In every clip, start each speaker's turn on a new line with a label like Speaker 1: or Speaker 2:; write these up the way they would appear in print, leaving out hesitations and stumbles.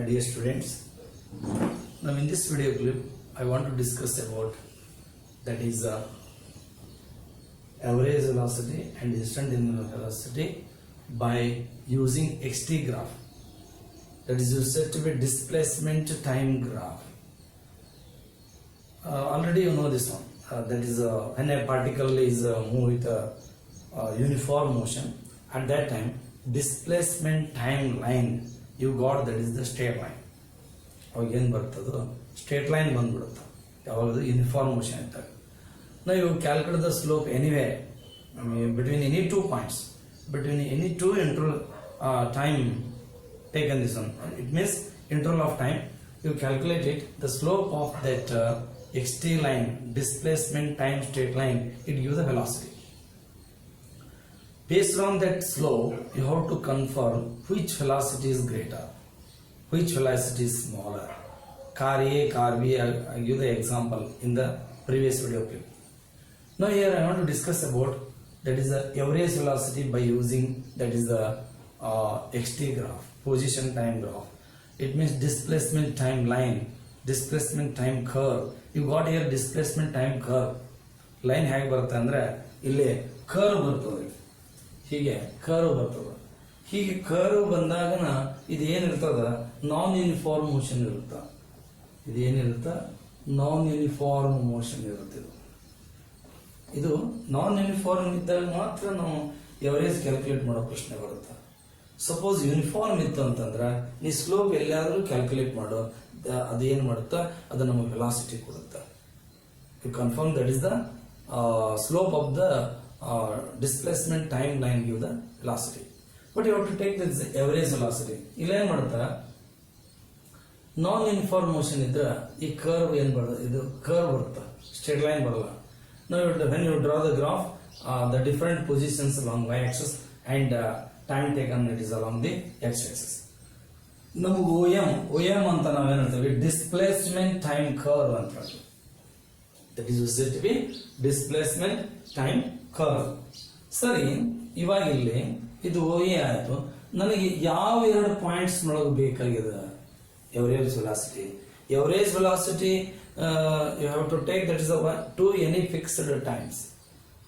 Speaker 1: my dear students. Now in this video clip I want to discuss about that is average velocity and instant velocity by using xt graph, that is said to be displacement time graph. Already you know this one, that is when a particle is moved with a uniform motion, at that time displacement time line you got, that is the straight line. ಅವಾಗ ಏನು ಬರ್ತದೋ straight line ಬಂದ್ಬಿಡುತ್ತೆ ಯಾವಾಗ uniform motion ಇದ್ದಾಗ. ನಾವು you calculate the slope anyway between any 2 points, between any 2 interval time taken this one, it means interval of time, you calculate it, the slope of that xt line, displacement time straight line, it gives the velocity. Based on that slope you have to confirm which velocity is greater, which velocity is smaller. Car A, car B, I give the example in the previous video clip. Now here I want to discuss about that is the average velocity by using that is the xt graph, position time graph. It means displacement time line, displacement time curve. You got here displacement time curve. Line ಹೇಗೆ ಬರುತ್ತೆ ಅಂದ್ರೆ ಇಲ್ಲಿ curve ಬರ್ತದೆ, ಹೀಗೆ curve ಬರ್ತದೆ. ಹೀಗೆ curve ಬಂದಾಗನ ಇದೇನಿರ್ತದ ನಾನ್ uniform motion ಇರುತ್ತ. ಇದೇನಿರುತ್ತ ನಾನ್ uniform motion ಇರುತ್ತೆ. ಇದು ನಾನ್ ಯೂನಿಫಾರ್ಮ್ ಇದ್ದಾಗ ಮಾತ್ರ ನಾವು ಎವರೇಜ್ ಕ್ಯಾಲ್ಕುಲೇಟ್ ಮಾಡೋ ಪ್ರಶ್ನೆ ಬರುತ್ತೆ. ಸಪೋಸ್ ಯೂನಿಫಾರ್ಮ್ ಇತ್ತು ಅಂತಂದ್ರೆ ನೀ ಸ್ಲೋಪ್ ಎಲ್ಲಾದ್ರೂ ಕ್ಯಾಲ್ಕುಲೇಟ್ ಮಾಡೋ, ಅದೇನ್ ಮಾಡುತ್ತಾ ಅದು ನಮಗೆ ವೆಲಾಸಿಟಿ ಕೊಡುತ್ತೆ. You confirm that is the slope of the displacement time line give the velocity, but you have to take this average velocity. ಇಲ್ಲ ಏನ್ ಮಾಡುತ್ತಾ ನಾನ್ ಯೂನಿಫಾರ್ಮ್ ಮೋಷನ್ ಇದ್ರೆ ಈ ಕರ್ವ್ ಏನ್ ಬರ್ತದೆ, ಇದು ಕರ್ವ್ ಬರುತ್ತೆ, ಸ್ಟ್ರೇಟ್ ಲೈನ್ ಬರಲ್ಲ. Now when you draw the graph, the different positions along y axis and time taken it is along the x axis. ನಮಗೆ OM ಅಂತ ನಾವೇನ್ ಹೇಳ್ತೀವಿ, ಡಿಸ್ಪ್ಲೇಸ್ಮೆಂಟ್ ಟೈಮ್ ಕರ್ವ್ ಅಂತ ಹೇಳ್ತೀವಿ. That is said to be displacement time curve. ಸರಿ, ಇವಾಗ ಇಲ್ಲಿ ಇದು OA ಆಯ್ತು. ನನಗೆ ಯಾವ ಎರಡು ಪಾಯಿಂಟ್ಸ್ ನೊಳಗೆ ಬೇಕಾಗಿದೆ average velocity. Average velocity you have to take that is two any fixed times.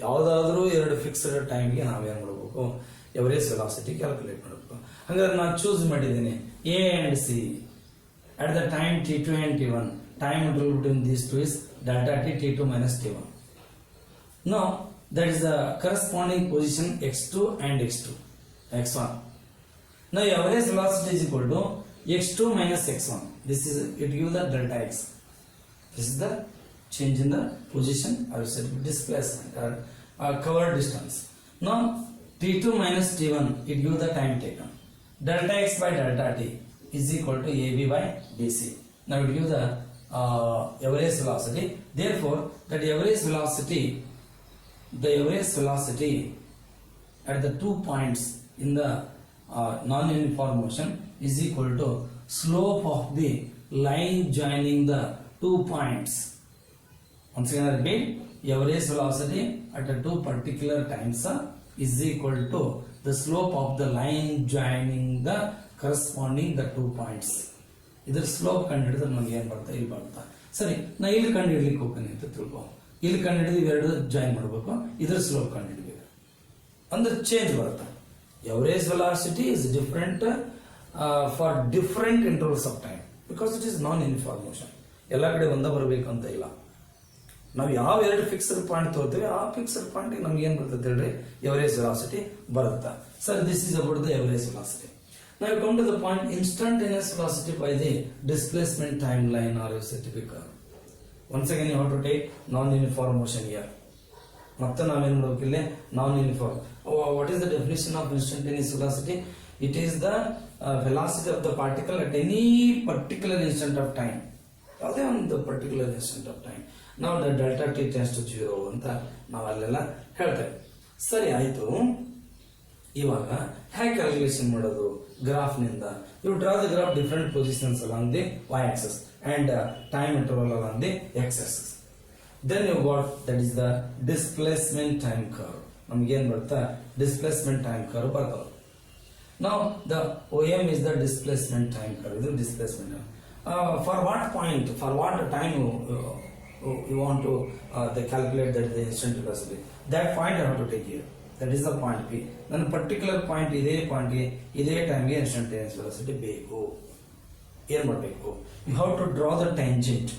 Speaker 1: ಯಾವುದಾದ್ರೂ ಎರಡು ಫಿಕ್ಸ್ಡ್ ಟೈಮ್ಗೆ ನಾವೇನ್ ಮಾಡಬೇಕು, ಎವರೇಜ್ ವೆಲಾಸಿಟಿ ಕ್ಯಾಲ್ಕುಲೇಟ್ ಮಾಡಬೇಕು. ಹಾಗಾದ್ರೆ ನಾನು ಚೂಸ್ ಮಾಡಿದ್ದೀನಿ A and C at the time T2 and T1. Time interval between these two is delta T, T2 minus T1. Now that is the corresponding position x2 and x1. Now average velocity is equal to x2 minus x1. This is, it gives the delta x. This is the change in the position or displacement or covered distance. Now T2 minus T1, it gives the time taken. Delta x by delta t is equal to AB by BC. Now it gives the average velocity. Therefore that average velocity, the average velocity at the 2 points in the non-uniform motion is equal to slope of the line joining the 2 points. Once again I repeat, average velocity at the 2 particular times is equal to the slope of the line joining the corresponding the 2 points. ಇದರ slope ಕಂಡುಹಿಡಿದ್ರೆ ನಮಗೆ ಏನ್ ಬರುತ್ತೆ, ಇಲ್ಲಿ ಬರುತ್ತೆ. ಸರಿ, ನಾ ಇಲ್ಲಿ ಕಂಡುಹಿಡ್ಲಿಕ್ಕೆ ಹೋಗ್ತೀನಿ ಅಂತ ತಿಳ್ಕೊ. ಇಲ್ಲಿ ಕಂಡುಹಿಡಿದು ಇವೆರಡು ಜಾಯಿನ್ ಮಾಡಬೇಕು, ಇದರ ಸ್ಲೋಪ್ ಕಂಡುಹಿಡಬೇಕು ಅಂದ್ರೆ ಚೇಂಜ್ ಬರುತ್ತೆ. Average velocity is different for different intervals of time because it is non uniform motion. ಎಲ್ಲ ಕಡೆ ಒಂದ ಬರಬೇಕು ಅಂತ ಇಲ್ಲ. ನಾವು ಯಾವ ಎರಡು ಫಿಕ್ಸ್ಡ್ ಪಾಯಿಂಟ್ ತಗೋತೀವಿ ಆ ಫಿಕ್ಸ್ಡ್ ಪಾಯಿಂಟ್ ನಮ್ಗೆ ಏನ್ ಬರ್ತದೆ ಹೇಳ್ರಿ, ಎವರೇಜ್ ವೆಲಾಸಿಟಿ ಬರುತ್ತೆ. Sir, this is about the average velocity. Now you come to the point instantaneous velocity by the displacement timeline or certificate curve. Once again you have to take non-uniform motion here. ಮತ್ತೆ ನಾವೇನ್ ಮಾಡಬೇಕಿಲ್ಲ, non-uniform. What is the definition of instantaneous velocity? It is the velocity of the particle at any particular instant of time. ಯಾವುದೇ ಒಂದು particular instant of time. Now the delta t tends to 0 ಅಂತ ನಾವಲ್ಲೆಲ್ಲ ಹೇಳ್ತೇವೆ. ಸರಿ ಆಯ್ತು. ಇವಾಗ ಹೇಗೆ calculation ಮಾಡೋದು graph ನಿಂದ? You draw the graph different positions along the y axis and time interval along the x axis. Then you got that is the displacement time curve. ನಮ್ಗೆ ಏನ್ ಬರುತ್ತೆ, ಡಿಸ್ಪ್ಲೇಸ್ಮೆಂಟ್ ಟೈಮ್ ಕರ್ವ್ ಬರ್ತದೆ. Now the OM is the displacement time curve. This displacement time. For what point, for what time you want to calculate that the instant velocity? That point I have to take here. That is the point P. Then particular point ಇದೇ ಟೈಮ್ಗೆ instantaneous velocity ಬೇಕು. ಏನು ಮಾಡಬೇಕು? You have to draw the tangent.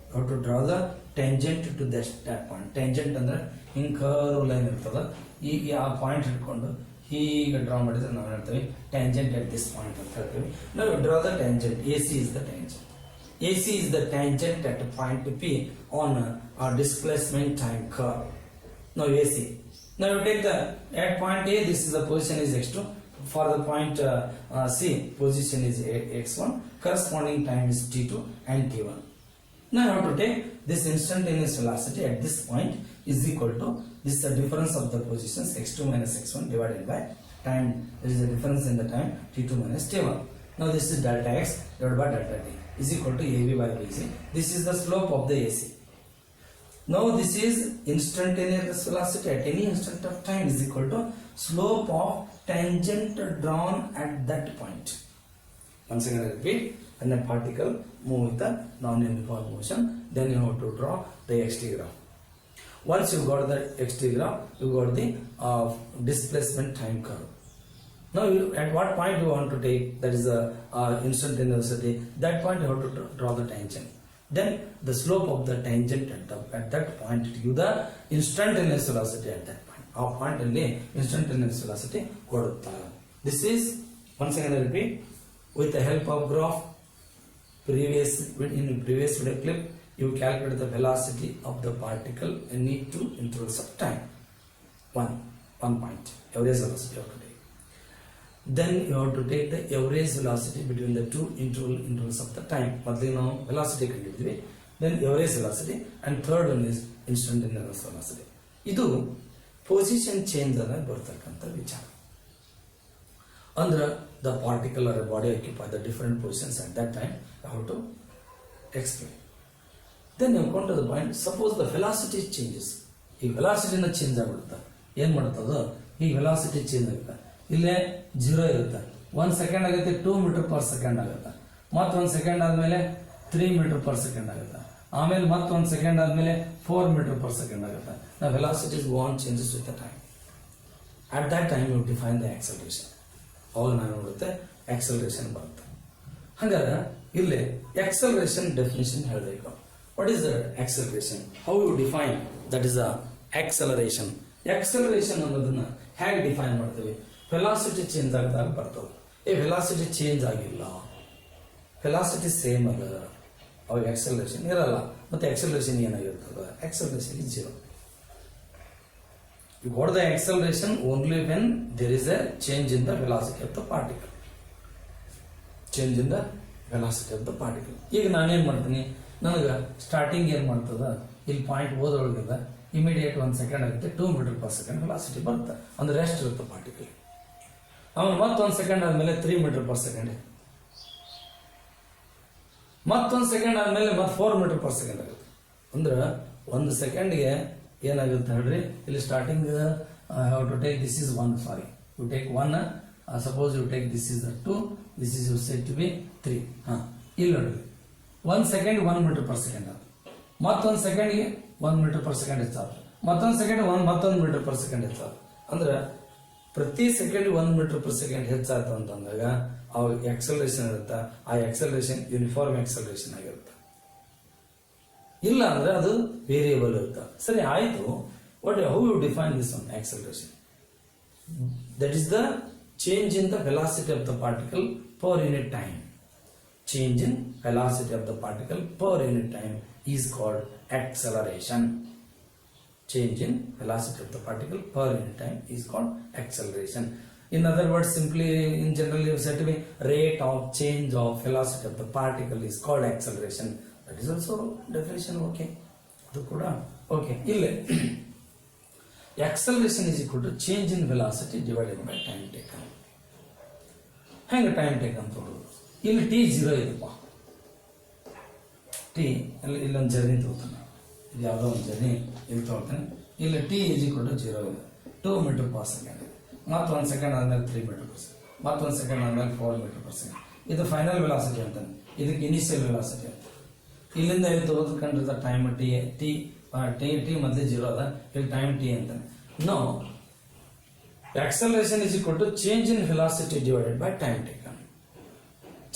Speaker 1: You have to draw the tangent to that point. Tangent ಅಂದ್ರೆ ಹಿಂಗೆ curve line ಇರ್ತದ. ಈಗ ಆ ಪಾಯಿಂಟ್ ಹಿಡ್ಕೊಂಡು ಹೀಗೆ ಡ್ರಾ ಮಾಡಿದ್ರೆ ನಾವು ಹೇಳ್ತೇವೆ tangent at this point ಅಂತ ಹೇಳ್ತೇವೆ. Now you draw the tangent. AC is the tangent. AC is the tangent at point P on a displacement time curve. Now AC. Now you take the at point A, this is the position is x2. For the point C, position is x1. Corresponding time is t2 and t1. Now you have to take this instantaneous velocity at this point is equal to this the difference of the positions x2 minus x1 divided by time. There is a difference in the time t2 minus t1. Now this is delta x divided by delta t is equal to AB by BC. This is the slope of the AC. Now this is instantaneous velocity at any instant of time is equal to slope of tangent drawn at that point. Once again I repeat, when a particle move with the non-uniform motion, then you have to draw the xt graph. Once you got the xt graph, you got the displacement time curve. Now at what point you want to take, that is the instantaneous velocity, that point you have to draw the tangent. Then the slope of the tangent at that point give the instantaneous velocity at that point. Our point only instantaneous velocity kodutta. This is, once again I repeat, with the help of graph, in previous video clip, you calculate the velocity of the particle in need to intervals of time. One point, average velocity you have to take. Then you have to take the average velocity between the two intervals of the time. But now velocity ಕಂಡಿದ್ದೀವಿ. Then average velocity, and third one is instantaneous velocity. ಇದು position change ಅನ್ನ ಬರ್ತಕ್ಕಂಥ ವಿಚಾರ. ಅಂದ್ರೆ the particle or a body occupy the different positions at that time. How to explain? Then you come to the point. Suppose the velocity changes. ಈ ವೆಲಾಸಿಟಿನ change ಆಗ್ಬಿಡುತ್ತೆ. ಏನ್ ಮಾಡುತ್ತದ? ಈ velocity change ಆಗುತ್ತೆ. ಇಲ್ಲೇ 0 ಇರುತ್ತೆ. 1 ಸೆಕೆಂಡ್ ಆಗುತ್ತೆ 2 ಮೀಟರ್ ಪರ್ ಸೆಕೆಂಡ್ ಆಗುತ್ತೆ. ಮತ್ತೆ 1 ಸೆಕೆಂಡ್ ಆದ್ಮೇಲೆ 3 ಮೀಟರ್ ಪರ್ ಸೆಕೆಂಡ್ ಆಗುತ್ತೆ. ಆಮೇಲೆ ಮತ್ತೆ 1 ಸೆಕೆಂಡ್ ಆದ್ಮೇಲೆ 4 ಮೀಟರ್ ಪರ್ ಸೆಕೆಂಡ್ ಆಗುತ್ತೆ. The velocity is one changes with the time. At that time you define the acceleration. ಅವಾಗ ನಾವು ನೋಡುತ್ತೆ acceleration ಬರುತ್ತೆ. ಹಾಗಾದ್ರೆ ಇಲ್ಲಿ acceleration definition ಹೇಳಬೇಕು. What is the acceleration? How you define that is the acceleration? Acceleration ಅನ್ನೋದನ್ನ ಹೇಗೆ define ಮಾಡ್ತೀವಿ? Velocity change ಆಗಿದಾಗ ಬರ್ತವೆ. ವೆಲಾಸಿಟಿ ಚೇಂಜ್ ಆಗಿಲ್ಲ, ವೆಲಾಸಿಟಿ ಸೇಮ್ ಅದ, ಅವಾಗ ಆಕ್ಸಲರೇಷನ್ ಇರಲ್ಲ. ಮತ್ತೆ ಆಕ್ಸಲರೇಷನ್ ಏನಾಗಿರ್ತದೆ? Acceleration is 0. You got the acceleration only when there is a change in the velocity of the particle. Change in the velocity of the particle. ಈಗ ನಾನೇನ್ ಮಾಡ್ತೀನಿ, ನನಗೆ ಸ್ಟಾರ್ಟಿಂಗ್ ಏನ್ ಮಾಡ್ತದ, ಇಲ್ಲಿ ಪಾಯಿಂಟ್ ಓದೊಳಗದ ಇಮಿಡಿಯೇಟ್ 1 ಸೆಕೆಂಡ್ ಆಗುತ್ತೆ 2 ಮೀಟರ್ ಪರ್ ಸೆಕೆಂಡ್ ವೆಲಾಸಿಟಿ ಬರುತ್ತೆ. ಅಂದ್ರೆ ರೆಸ್ಟ್ ಇರುತ್ತೆ ಪಾರ್ಟಿಕಲ್. ಆಮೇಲೆ ಮತ್ತೊಂದು ಸೆಕೆಂಡ್ ಆದ್ಮೇಲೆ 3 ಮೀಟರ್ ಪರ್ ಸೆಕೆಂಡ್, ಮತ್ತೊಂದು ಸೆಕೆಂಡ್ ಆದ್ಮೇಲೆ ಮತ್ತೆ 4 ಮೀಟರ್ ಪರ್ ಸೆಕೆಂಡ್ ಆಗುತ್ತೆ. ಅಂದ್ರೆ 1 ಸೆಕೆಂಡ್ಗೆ ಏನಾಗುತ್ತೆ ಹೇಳ್ರಿ, ಇಲ್ಲಿ starting have to take this is 1, sorry you take 1, suppose you take this is 2, this is you set to be 3. ಇಲ್ಲಿ ನೋಡ್ರಿ 1 ಸೆಕೆಂಡ್ 1 ಮೀಟರ್ ಪರ್ ಸೆಕೆಂಡ್ ಆಗುತ್ತೆ. ಮತ್ತೊಂದು ಸೆಕೆಂಡ್ಗೆ 1 ಮೀಟರ್ ಪರ್ ಸೆಕೆಂಡ್ ಹೆಚ್ಚಾದ್ರೆ ಮತ್ತೊಂದು ಸೆಕೆಂಡ್ ಮತ್ತೊಂದು ಮೀಟರ್ ಪರ್ ಸೆಕೆಂಡ್ ಹೆಚ್ಚಾದ್ರೆ, ಅಂದ್ರೆ ಪ್ರತಿ second 1 metre per second ಹೆಚ್ಚಾಯ್ತು ಅಂತಂದಾಗ ಅವಾಗ ಆಕ್ಸಲರೇಷನ್ ಇರುತ್ತೆ. ಆ ಆಕ್ಸಲರೇಷನ್ ಯೂನಿಫಾರ್ಮ್ ಆಕ್ಸಲರೇಷನ್ ಆಗಿರುತ್ತೆ. ಇಲ್ಲ ಅಂದ್ರೆ ಅದು ವೇರಿಯಬಲ್ ಇರುತ್ತೆ. ಸರಿ ಆಯ್ತು, what how you define this one acceleration? That is the change in the velocity of the particle per unit time. Change in velocity of the particle per unit time is called acceleration. Change in velocity of the particle per unit time is called acceleration. In other words, simply in general you said to me rate of change of velocity of the particle is called acceleration. That is also definition. Okay, ಅದು ಕೂಡ okay. ಇಲ್ಲಿ acceleration is equal to change in velocity divided by time taken. ಹೆಂಗೆ time taken ಅಂತ ನೋಡೋದು? ಇಲ್ಲಿ T 0 ಇದೆಪ್ಪ, T ಇಲ್ಲೊಂದು journey ತಗೋತಾನೆ, ಇದು ಯಾವುದೋ ಒಂದು ಜರ್ನಿ ಇಲ್ಲಿ ತಗೋತಾನೆ. ಇಲ್ಲಿ ಟಿ ಈಸ್ ಈಕ್ವಲ್ ಟು 0 ಇದೆ, 2 ಮೀಟರ್ ಪರ್ ಸೆಕೆಂಡ್ ಇದೆ. ಮತ್ತು 1 ಸೆಕೆಂಡ್ ಆದ್ಮೇಲೆ 3 ಮೀಟರ್ ಪರ್ ಸೆಕೆಂಡ್, ಮತ್ತೊಂದು ಸೆಕೆಂಡ್ ಆದ್ಮೇಲೆ 4 ಮೀಟರ್ ಪರ್ ಸೆಕೆಂಡ್. ಇದು ಫೈನಲ್ ವೆಲಾಸಿಟಿ ಅಂತಾನೆ, ಇದಕ್ಕೆ ಇನಿಷಿಯಲ್ ವೆಲಾಸಿಟಿ ಅಂತ. ಇಲ್ಲಿಂದ ಇಲ್ಲಿ ತೆಗೆದುಕೊಂಡಿರೋ ಟೈಮ್ ಟಿ ಮೊದಲೇ 0 ಅದ, ಇಲ್ಲಿ ಟೈಮ್ ಟಿ ಅಂತಾನೆ. No acceleration is equal to change in velocity divided by time taken.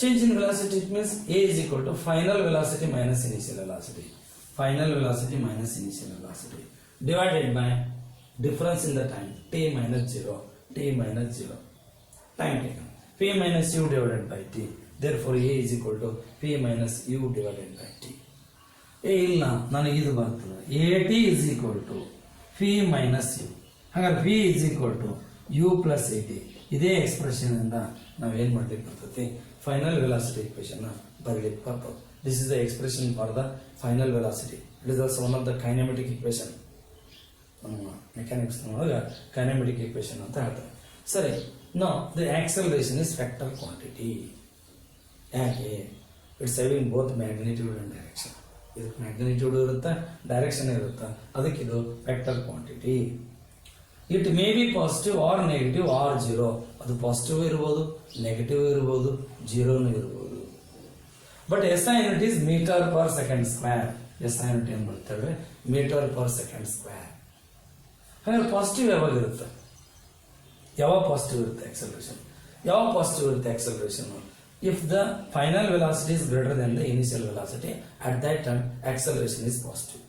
Speaker 1: Change in velocity, it means A is equal to final velocity minus initial velocity. Final velocity minus initial velocity divided by difference in the time t minus 0, t minus 0, time taken. P minus u divided by t. Therefore A is equal to P minus u divided by t. ಇಲ್ಲ ನನಗೆ ಇದು ಬರ್ತದೆ, AT is equal to P minus u. ಹಾಗಾದ್ರೆ P is equal to u plus AT. ಇದೇ expression ಇಂದ ನಾವು ಏನ್ ಮಾಡ್ಲಿಕ್ಕೆ ಬರ್ತೈತಿ, ಫೈನಲ್ ವೆಲಾಸಿಟಿ ಇಕ್ವೇಶನ್ ಬರಲಿಕ್ಕೆ ಬರ್ತದೆ. This is the expression for the final velocity. It is also one of the kinematic equation. ನಮ್ಮ ಮೆಕ್ಯಾನಿಕ್ಸ್ ಒಳಗೆ ಕೈನೆಮೆಟಿಕ್ ಇಕ್ವೇಶನ್ ಅಂತ ಹೇಳ್ತಾರೆ. ಸರಿ, know the acceleration is vector quantity. ಯಾಕೆ? It's having both magnitude and direction. ಇದಕ್ಕೆ magnitude ಇರುತ್ತೆ, direction ಇರುತ್ತೆ, ಅದಕ್ಕೆ ಇದು vector quantity. It may be positive or negative or 0. ಅದು ಪಾಸಿಟಿವ್ ಇರ್ಬೋದು, ನೆಗೆಟಿವ್ ಇರ್ಬೋದು, 0 ಇರ್ಬೋದು. But SI unit is metre per second square. SI unit ಏನ್ ಬರ್ತೇವೆ, ಮೀಟರ್ ಪರ್ ಸೆಕೆಂಡ್ ಸ್ಕ್ವೇರ್. ಹಾಗಾದ್ರೆ ಪಾಸಿಟಿವ್ ಯಾವಾಗ ಇರುತ್ತೆ, ಯಾವಾಗ ಪಾಸಿಟಿವ್ ಇರುತ್ತೆ ಆಕ್ಸಲರೇಷನ್, ಯಾವಾಗ ಪಾಸಿಟಿವ್ ಇರುತ್ತೆ acceleration? If the final velocity is greater than the initial velocity, at that time acceleration is positive.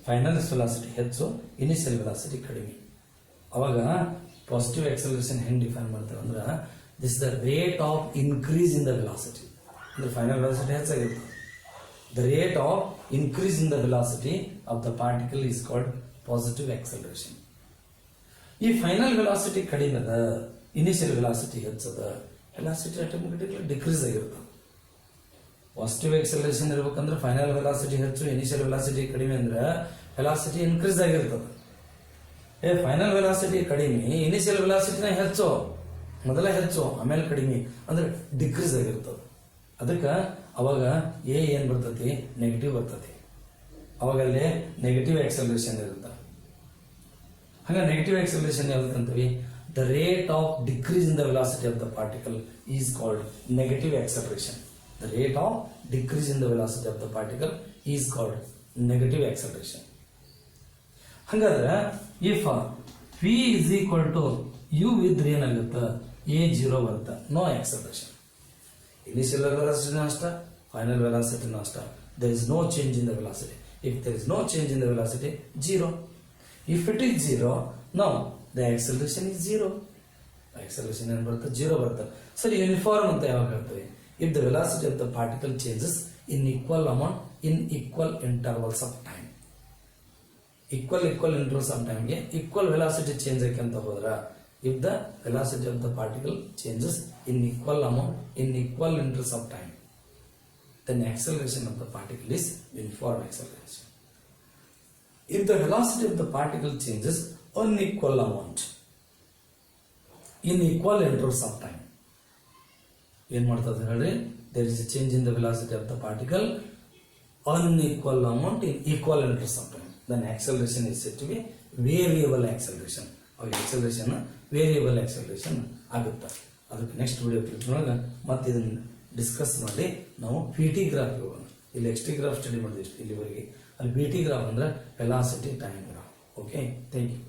Speaker 1: Final velocity ಹೆಚ್ಚು, ಇನಿಷಿಯಲ್ ವೆಲಾಸಿಟಿ ಕಡಿಮೆ. ಅವಾಗ ಪಾಸಿಟಿವ್ ಆಕ್ಸಲರೇಷನ್ ಹೆಂಗ್ ಡಿಫೈನ್ ಮಾಡ್ತಾರೆ ಅಂದ್ರೆ, this the rate of increase in the velocity. ಅಂದ್ರೆ final velocity ಹೆಚ್ಚಾಗಿರ್ತದೆ, the rate of increase in the velocity of the particle is called positive acceleration. ಈ final velocity ಕಡಿಮೆ ಅದ, ಇನಿಷಿಯಲ್ ವೆಲಾಸಿಟಿ ಹೆಚ್ಚದ, velocity automatically decrease ಆಗಿರ್ತದೆ. Positive acceleration ಇರ್ಬೇಕಂದ್ರೆ final velocity ಹೆಚ್ಚು, initial velocity ಕಡಿಮೆ ಅಂದ್ರೆ ವೆಲಾಸಿಟಿ ಇನ್ಕ್ರೀಸ್ ಆಗಿರ್ತದೆ. ಫೈನಲ್ ವೆಲಾಸಿಟಿ ಕಡಿಮೆ, ಇನಿಷಿಯಲ್ ವೆಲಾಸಿಟಿನ ಹೆಚ್ಚು, ಮೊದಲ ಹೆಚ್ಚು ಆಮೇಲೆ ಕಡಿಮೆ ಅಂದ್ರೆ ಡಿಕ್ರೀಸ್ ಆಗಿರ್ತದೆ. ಅದಕ್ಕೆ ಅವಾಗ ಎ ಏನ್ ಬರ್ತತಿ, ನೆಗೆಟಿವ್ ಬರ್ತತಿ. ಅವಾಗ ಅಲ್ಲಿ ನೆಗೆಟಿವ್ ಆಕ್ಸಲರೇಷನ್ ಇರುತ್ತೆ. ಹಂಗ ನೆಗೆಟಿವ್ ಆಕ್ಸಲರೇಷನ್ ಯಾವ್ದಂತೀವಿ, the rate of decrease in the velocity of the particle is called negative acceleration. The rate of decrease in the velocity of the particle is called negative acceleration. ಹಾಗಾದ್ರೆ if v is equal to u ಇದ್ರೆ ಏನಾಗುತ್ತೆ, a 0 ಬರುತ್ತೆ, no acceleration. Initial velocity ಅಷ್ಟ, final velocity ಅಷ್ಟ, there is no change in the velocity. If there is no change in the velocity, 0. If it is 0, now the acceleration is 0. Acceleration ಏನು ಬರುತ್ತೆ, 0 ಬರುತ್ತೆ. ಸರಿ, uniform ಅಂತ ಯಾವಾಗ ಹೇಳ್ತೀವಿ, if the velocity of the particle changes in equal amount in equal intervals of time. Equal intervals of time ಗೆ equal velocity change ಅಂತ ಹೋದ್ರ, if the velocity of the particle changes in equal amount in equal intervals of time, then acceleration of the particle is uniform acceleration. If the velocity of the particle changes unequal amount in equal intervals of time, ಏನ್ ಮಾಡ್ತದೆ ಹೇಳಿ, there is a change in the velocity of the particle unequal amount in equal interest of time, then acceleration is said to be variable acceleration. ಅವಾಗ acceleration variable acceleration ಆಗುತ್ತೆ. ಅದಕ್ಕೆ next video ಕ್ಲಿಪ್ನೊಳಗೆ ಮತ್ತೆ ಇದನ್ನ discuss ಮಾಡಿ ನಾವು PT graph ಹೋಗೋಣ. ಇಲ್ಲಿ XT graph study ಮಾಡಿದ್ವಿ ಇಲ್ಲಿವರೆಗೆ. ಅಲ್ಲಿ PT ಗ್ರಾಫ್ ಅಂದ್ರೆ velocity time graph. Okay, thank you.